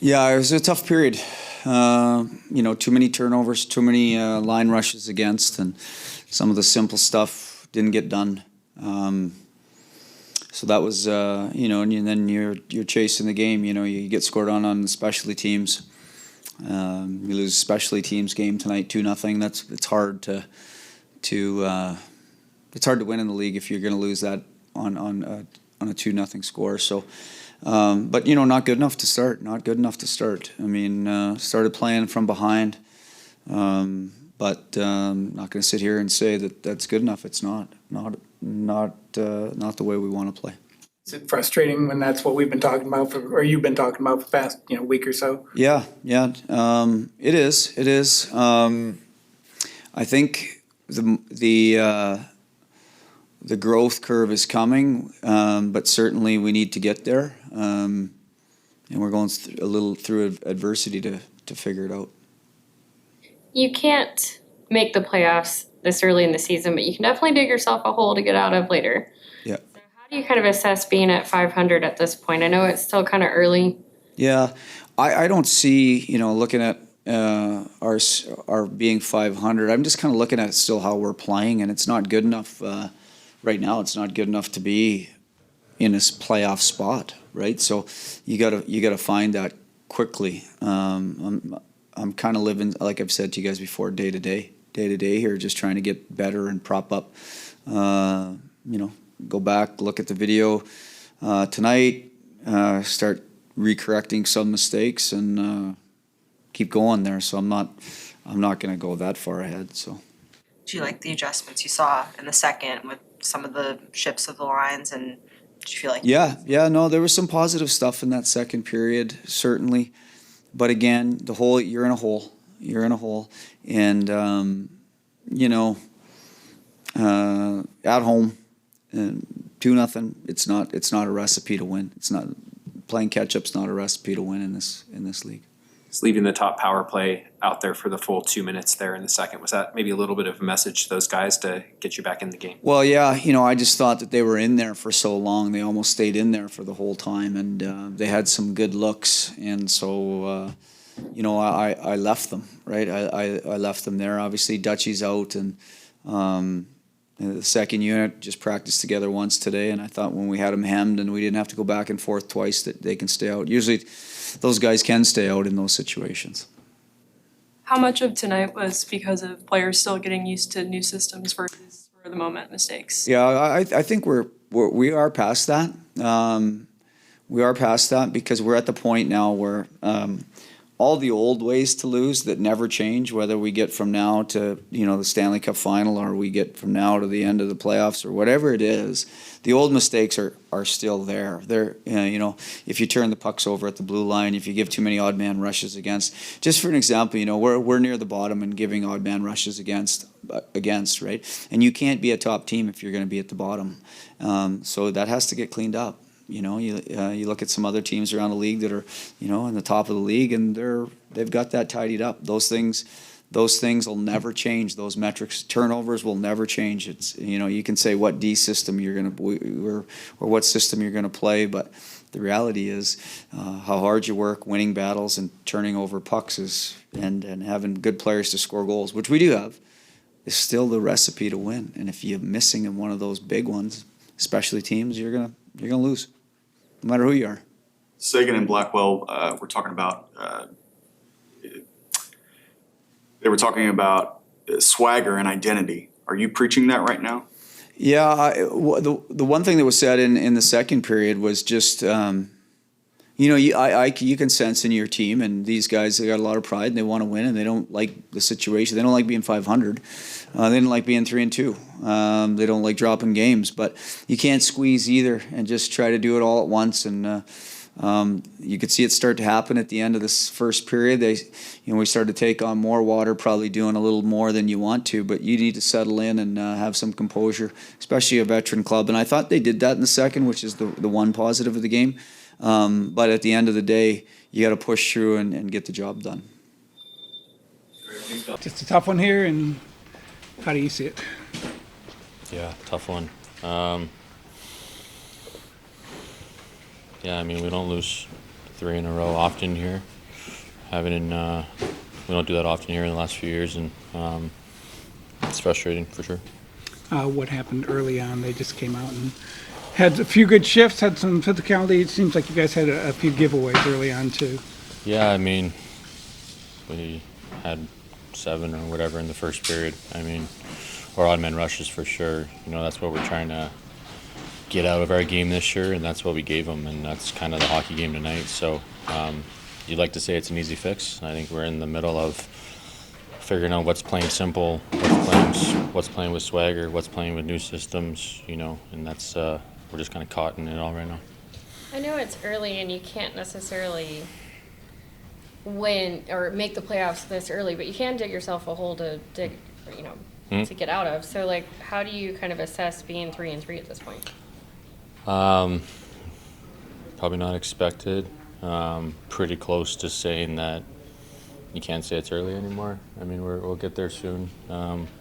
Yeah, it was a tough period. Too many turnovers, too many line rushes against, and some of the simple stuff didn't get done. So that was, and then you're chasing the game. You get scored on the specialty teams. You lose a specialty teams game tonight, 2-0. It's hard to win in the league if you're going to lose that on a 2-0 score. So. But not good enough to start. Not good enough to start. I mean, started playing from behind, but not going to sit here and say that that's good enough. It's not the way we want to play. Is it frustrating when that's what we've been talking about, or you've been talking about for the past week or so? Yeah. It is. I think the growth curve is coming, but certainly we need to get there. And we're going through adversity to figure it out. You can't make the playoffs this early in the season, but you can definitely dig yourself a hole to get out of later. Yeah. So how do you kind of assess being at 500 at this point? I know it's still kind of early. Yeah. I don't see, looking at our being 500, I'm just kind of looking at still how we're playing, and it's not good enough. Right now, it's not good enough to be in this playoff spot, right? So you gotta find that quickly. I'm kind of living, like I've said to you guys before, day to day here, just trying to get better and prop up. Go back, look at the video tonight, start recorrecting some mistakes, and keep going there. So I'm not going to go that far ahead. So. Do you like the adjustments you saw in the second with some of the shifts of the lines, and did you feel like? Yeah, no, there was some positive stuff in that second period, certainly. But again, you're in a hole, and at home, 2-0. It's not a recipe to win. It's not playing catch up's not a recipe to win in this league. Leaving the top power play out there for the full 2 minutes there in the second, was that maybe a little bit of a message to those guys to get you back in the game? Well, yeah, I just thought that they were in there for so long. They almost stayed in there for the whole time, and they had some good looks, and so I left them, right? I left them there. Obviously, Dutchie's out, and the second unit just practiced together once today, and I thought when we had them hemmed and we didn't have to go back and forth twice, that they can stay out. Usually those guys can stay out in those situations. How much of tonight was because of players still getting used to new systems versus for the moment mistakes? Yeah, I think we are past that. We are past that because we're at the point now where all the old ways to lose that never change, whether we get from now to the Stanley Cup final, or we get from now to the end of the playoffs, or whatever it is, the old mistakes are still there. They're if you turn the pucks over at the blue line, if you give too many odd man rushes against. Just for an example, we're near the bottom and giving odd man rushes against right, and you can't be a top team if you're going to be at the bottom. So that has to get cleaned up. You look at some other teams around the league that are, in the top of the league, and they've got that tidied up. Those things will never change. Those metrics, turnovers will never change. It's you can say what D system you're gonna or what system you're gonna play, but the reality is how hard you work, winning battles, and turning over pucks and having good players to score goals, which we do have, is still the recipe to win. And if you're missing in one of those big ones, especially teams, you're gonna lose, no matter who you are. Seguin and Blackwell were talking about. They were talking about swagger and identity. Are you preaching that right now? Yeah, the one thing that was said in the second period was just, you can sense in your team, and these guys, they got a lot of pride and they want to win, and they don't like the situation. They don't like being 500. They didn't like being 3-2. They don't like dropping games, but you can't squeeze either and just try to do it all at once. And you could see it start to happen at the end of this first period. We started to take on more water, probably doing a little more than you want to, but you need to settle in and have some composure, especially a veteran club. And I thought they did that in the second, which is the one positive of the game. But at the end of the day, you got to push through and get the job done. Just a tough one here, and how do you see it? Yeah, tough one. Yeah, I mean, we don't lose 3 in a row often here. we don't do that often here in the last few years, and it's frustrating for sure. What happened early on? They just came out and had a few good shifts, had some physicality. It seems like you guys had a few giveaways early on too. Yeah, I mean, we had 7 or whatever in the first period. I mean, or odd man rushes for sure. That's what we're trying to get out of our game this year, and that's what we gave them, and that's kind of the hockey game tonight. So you'd like to say it's an easy fix. I think we're in the middle of figuring out what's playing simple, what's playing with swagger, what's playing with new systems, and that's we're just kind of caught in it all right now. I know it's early and you can't necessarily win or make the playoffs this early, but you can dig yourself a hole to dig, to get out of. So, how do you kind of assess being 3-3 at this point? Probably not expected. Pretty close to saying that you can't say it's early anymore. I mean, we'll get there soon.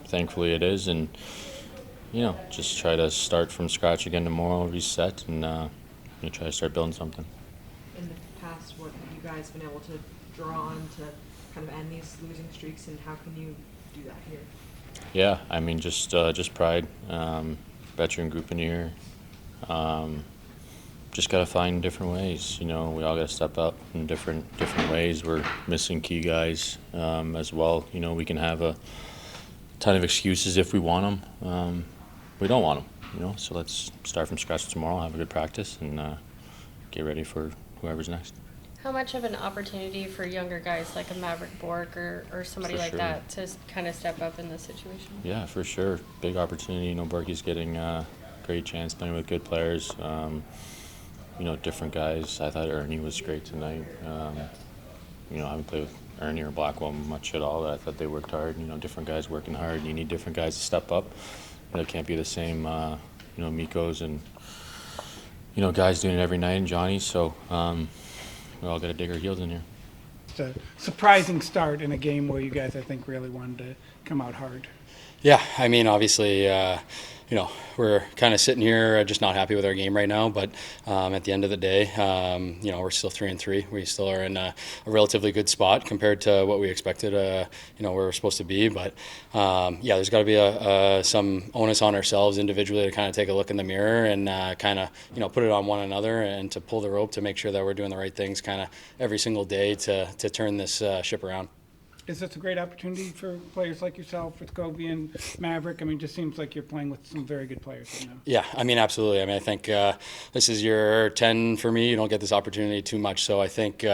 Thankfully it is, and just try to start from scratch again tomorrow, reset, and try to start building something. In the past, what have you guys been able to draw on to kind of end these losing streaks, and how can you do that here? Yeah, I mean, just pride, veteran group in here. Just got to find different ways. We all got to step up in different ways. We're missing key guys as well. We can have a ton of excuses if we want them. We don't want them. So let's start from scratch tomorrow, have a good practice, and get ready for whoever's next. How much of an opportunity for younger guys like a Maverick Bork or somebody For like sure. that to kind of step up in this situation? Yeah, for sure. Big opportunity. Borky's getting a great chance playing with good players. Different guys. I thought Ernie was great tonight. I haven't played with Ernie or Blackwell much at all. I thought they worked hard. Different guys working hard. You need different guys to step up. It can't be the same, Mikos and, guys doing it every night and Johnny. So we all got to dig our heels in here. It's a surprising start in a game where you guys, I think, really wanted to come out hard. Yeah, I mean, obviously, we're kind of sitting here just not happy with our game right now. But at the end of the day, we're still 3-3. We still are in a relatively good spot compared to what we expected, where we're supposed to be. But there's got to be some onus on ourselves individually to kind of take a look in the mirror and kind of, put it on one another and to pull the rope to make sure that we're doing the right things kind of every single day to turn this ship around. Is this a great opportunity for players like yourself with Kobe and Maverick? I mean, it just seems like you're playing with some very good players right now. Yeah, I mean, absolutely. I mean, I think this is year 10 for me. You don't get this opportunity too much. So I think,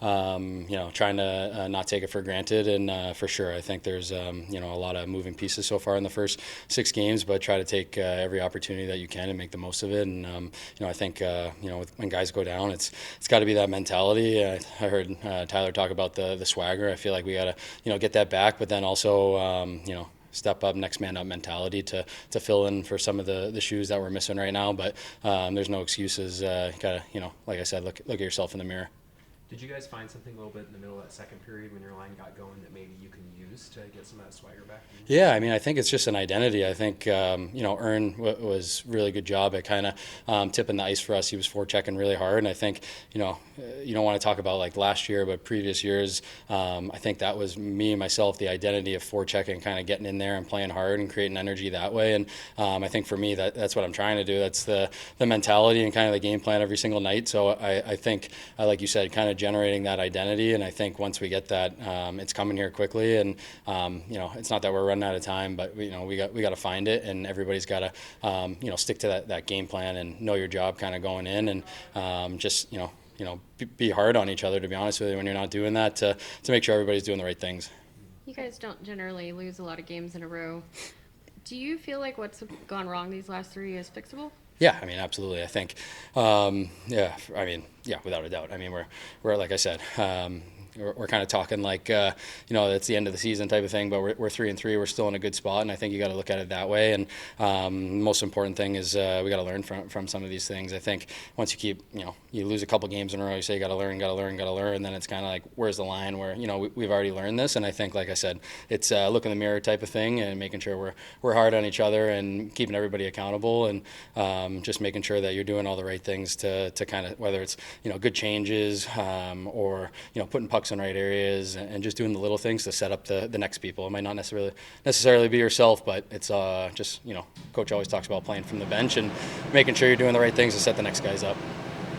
trying to not take it for granted. And for sure, I think there's, a lot of moving pieces so far in the first 6 games, but try to take every opportunity that you can and make the most of it. And, I think, when guys go down, it's got to be that mentality. I heard Tyler talk about the swagger. I feel like we got to, get that back, but then also, step up, next man up mentality to fill in for some of the shoes that we're missing right now. But there's no excuses. Gotta, like I said, look at yourself in the mirror. Did you guys find something a little bit in the middle of that second period when your line got going that maybe you can use to get some of that swagger back? Yeah, I mean, I think it's just an identity. I think, Ern was really good job at kind of tipping the ice for us. He was forechecking really hard. And I think, you don't want to talk about like last year, but previous years, I think that was me, myself, the identity of forechecking, kind of getting in there and playing hard and creating energy that way. And I think for me, that's what I'm trying to do. That's the mentality and kind of the game plan every single night. So I think, like you said, kind of generating that identity. And I think once we get that, it's coming here quickly. And, it's not that we're running out of time, but we got to find it, and everybody's got to, stick to that game plan and know your job kind of going in, and just, be hard on each other, to be honest with you, when you're not doing that, to make sure everybody's doing the right things. You guys don't generally lose a lot of games in a row. Do you feel like what's gone wrong these last 3 is fixable? Yeah, I mean, absolutely. I think, without a doubt. I mean, we're like I said, we're kind of talking like, it's the end of the season type of thing, but we're 3-3. We're still in a good spot, and I think you got to look at it that way. And most important thing is we got to learn from some of these things. I think once you keep, you lose a couple games in a row, you say you got to learn, and then it's kind of like, where's the line where, we've already learned this. And I think, like I said, it's look in the mirror type of thing and making sure we're hard on each other and keeping everybody accountable, and just making sure that you're doing all the right things to kind of, whether it's good changes, or putting pucks in right areas, and just doing the little things to set up the next people. It might not necessarily be yourself, but it's just coach always talks about playing from the bench and making sure you're doing the right things to set the next guys up.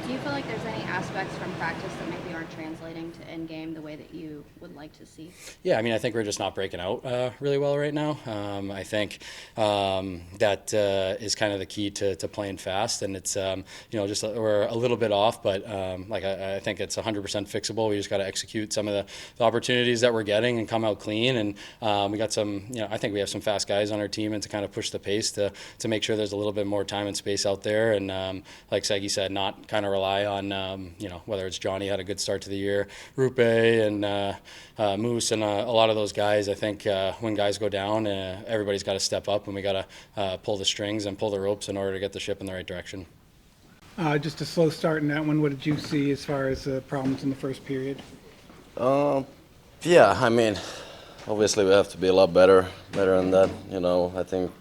Do you feel like there's any aspects from practice that maybe aren't translating to end game the way that you would like to see? Yeah, I mean, I think we're just not breaking out really well right now. I think that is kind of the key to playing fast, and it's just we're a little bit off, but I think it's 100% fixable. We just got to execute some of the opportunities that we're getting and come out clean. And we got some, I think we have some fast guys on our team, and to kind of push the pace to make sure there's a little bit more time and space out there. And like Segi said, not kind of rely on whether it's Johnny had a good start to the year, Rupe and Moose and a lot of those guys. I think when guys go down, everybody's got to step up, and we got to pull the strings and pull the ropes in order to get the ship in the right direction. Just a slow start in that one. What did you see as far as problems in the first period? Yeah, I mean, obviously we have to be a lot better than that. I think,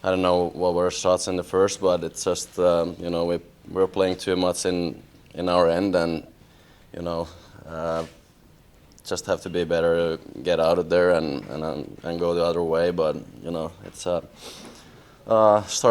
I don't know what were shots in the first, but it's just we're playing too much in our end, and just have to be better to get out of there and go the other way. But it's start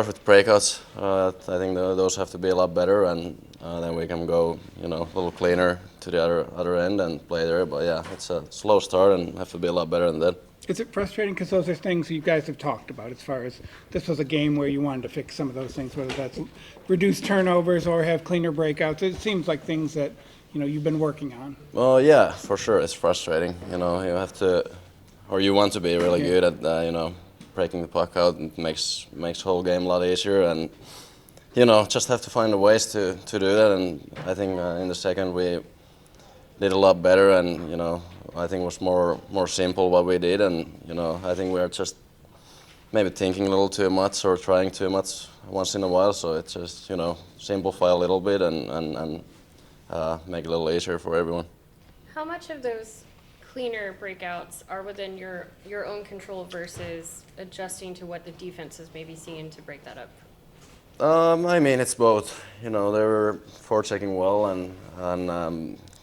with breakouts. I think those have to be a lot better, and then we can go a little cleaner to the other end and play there. But yeah, it's a slow start and have to be a lot better than that. Is it frustrating because those are things you guys have talked about as far as this was a game where you wanted to fix some of those things, whether that's reduce turnovers or have cleaner breakouts? It seems like things that you've been working on. Well, yeah, for sure, it's frustrating. You have to, or you want to be really good at breaking the puck out. It makes the whole game a lot easier, and just have to find the ways to do that. And I think in the second we did a lot better, and I think it was more simple what we did, and I think we are just maybe thinking a little too much or trying too much once in a while. So it's just simplify a little bit and make it a little easier for everyone. How much of those cleaner breakouts are within your own control versus adjusting to what the defense is maybe seeing to break that up? I mean, it's both. They were forechecking well and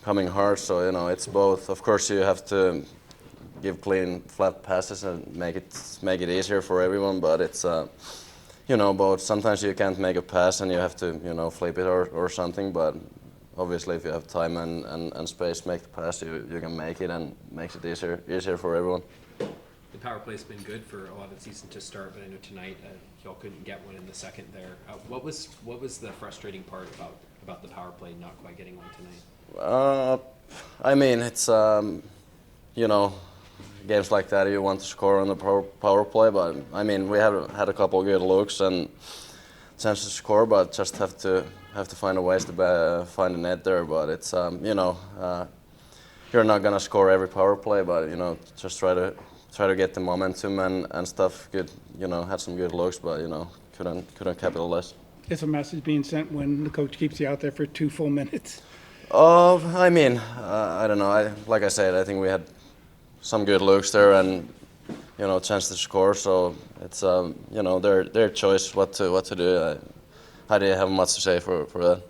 coming hard, so it's both. Of course, you have to give clean, flat passes and make it easier for everyone. But it's both. Sometimes you can't make a pass and you have to flip it or something. But obviously, if you have time and space to make the pass, you can make it, and makes it easier for everyone. The power play's been good for a lot of the season to start, but I know tonight y'all couldn't get one in the second there. What was the frustrating part about the power play not quite getting one tonight? I mean, it's games like that you want to score on the power play, but I mean we have had a couple of good looks and chances to score, but just have to find a ways to find a net there. But it's you're not gonna score every power play, but just try to get the momentum and stuff. Good, had some good looks, but couldn't capitalize. Is a message being sent when the coach keeps you out there for 2 full minutes? I mean, I don't know. Like I said, I think we had some good looks there and chance to score. So it's their choice what to do. I didn't have much to say for that.